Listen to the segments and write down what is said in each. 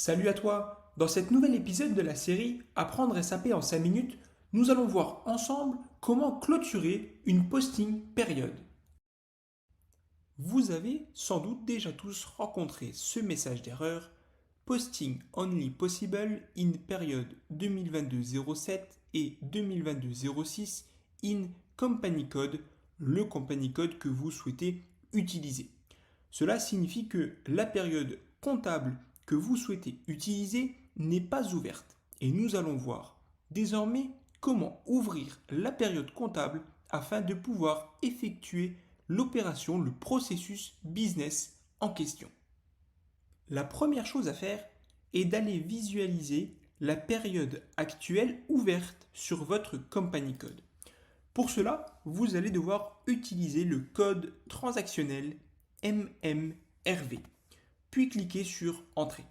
Salut à toi! Dans cet nouvel épisode de la série Apprendre SAP en 5 minutes, nous allons voir ensemble comment clôturer une posting période. Vous avez sans doute déjà tous rencontré ce message d'erreur Posting only possible in period 2022-07 et 2022-06 in company code, le company code que vous souhaitez utiliser. Cela signifie que la période comptable que vous souhaitez utiliser n'est pas ouverte. Et nous allons voir désormais comment ouvrir la période comptable afin de pouvoir effectuer l'opération, le processus business en question. La première chose à faire est d'aller visualiser la période actuelle ouverte sur votre company code. Pour cela, vous allez devoir utiliser le code transactionnel MMRV, puis cliquer sur Entrée.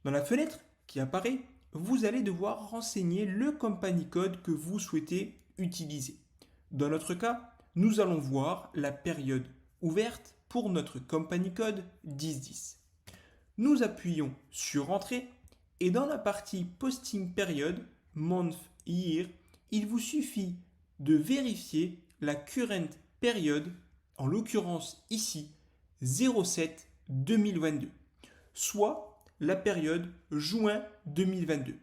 Dans la fenêtre qui apparaît, vous allez devoir renseigner le company code que vous souhaitez utiliser. Dans notre cas, nous allons voir la période ouverte pour notre company code 1010. Nous appuyons sur Entrée et dans la partie Posting Period, Month, Year, il vous suffit de vérifier la current période, en l'occurrence ici 07-2022, soit la période juin 2022.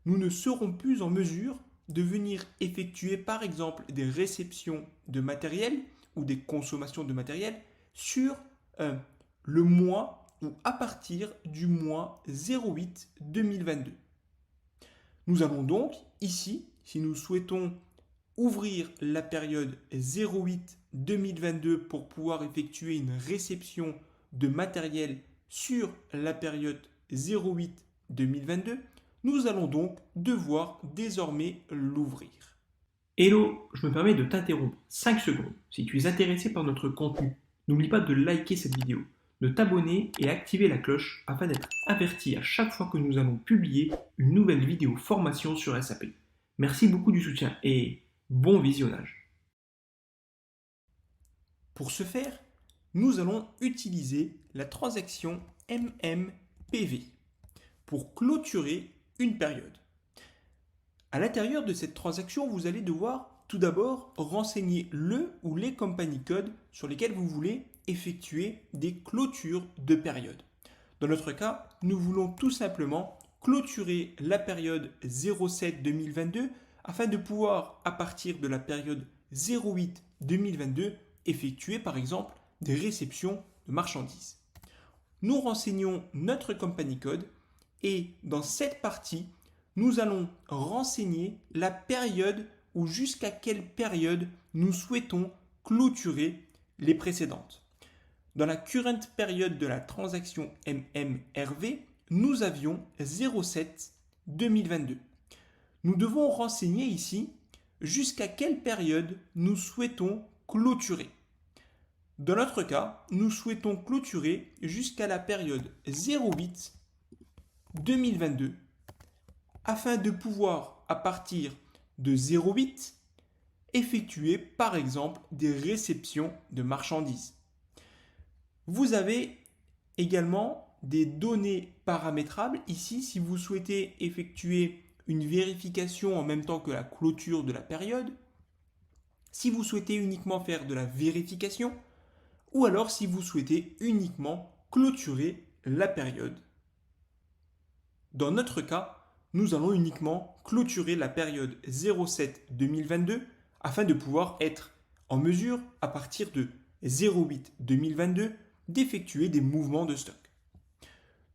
Nous ne serons plus en mesure de venir effectuer par exemple des réceptions de matériel ou des consommations de matériel sur le mois ou à partir du mois 08-2022. Nous allons donc ici, si nous souhaitons ouvrir la période 08-2022 pour pouvoir effectuer une réception de matériel sur la période 08-2022, nous allons donc devoir désormais l'ouvrir. Hello, je me permets de t'interrompre 5 secondes. Si tu es intéressé par notre contenu, n'oublie pas de liker cette vidéo, de t'abonner et activer la cloche afin d'être averti à chaque fois que nous allons publier une nouvelle vidéo formation sur SAP. Merci beaucoup du soutien et bon visionnage. Pour ce faire, nous allons utiliser la transaction MMPV pour clôturer une période. À l'intérieur de cette transaction, vous allez devoir tout d'abord renseigner le ou les company codes sur lesquels vous voulez effectuer des clôtures de période. Dans notre cas, nous voulons tout simplement clôturer la période 07-2022 afin de pouvoir, à partir de la période 08-2022, effectuer par exemple des réceptions de marchandises. Nous renseignons notre company code et dans cette partie, nous allons renseigner la période ou jusqu'à quelle période nous souhaitons clôturer les précédentes. Dans la current période de la transaction MMRV, nous avions 07-2022. Nous devons renseigner ici jusqu'à quelle période nous souhaitons clôturer. Dans notre cas, nous souhaitons clôturer jusqu'à la période 08-2022 afin de pouvoir, à partir de 08, effectuer par exemple des réceptions de marchandises. Vous avez également des données paramétrables ici si vous souhaitez effectuer une vérification en même temps que la clôture de la période, si vous souhaitez uniquement faire de la vérification, ou alors si vous souhaitez uniquement clôturer la période. Dans notre cas, nous allons uniquement clôturer la période 07-2022 afin de pouvoir être en mesure, à partir de 08-2022, d'effectuer des mouvements de stock.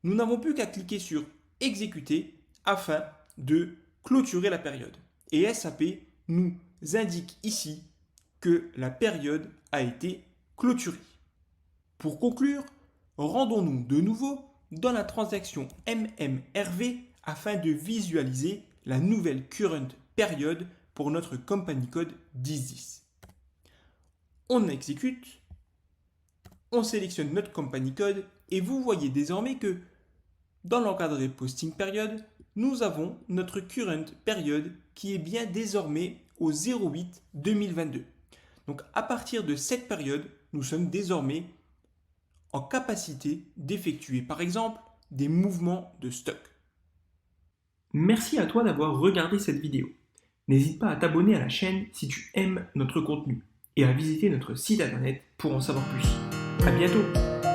Nous n'avons plus qu'à cliquer sur Exécuter afin de clôturer la période. Et SAP nous indique ici que la période a été clôturée. Pour conclure, rendons-nous de nouveau dans la transaction MMRV afin de visualiser la nouvelle current période pour notre company code 1010. On exécute, on sélectionne notre company code et vous voyez désormais que dans l'encadré posting period, nous avons notre current période qui est bien désormais au 08-2022. Donc à partir de cette période, nous sommes désormais en capacité d'effectuer par exemple des mouvements de stock. Merci à toi d'avoir regardé cette vidéo. N'hésite pas à t'abonner à la chaîne si tu aimes notre contenu et à visiter notre site internet pour en savoir plus. À bientôt!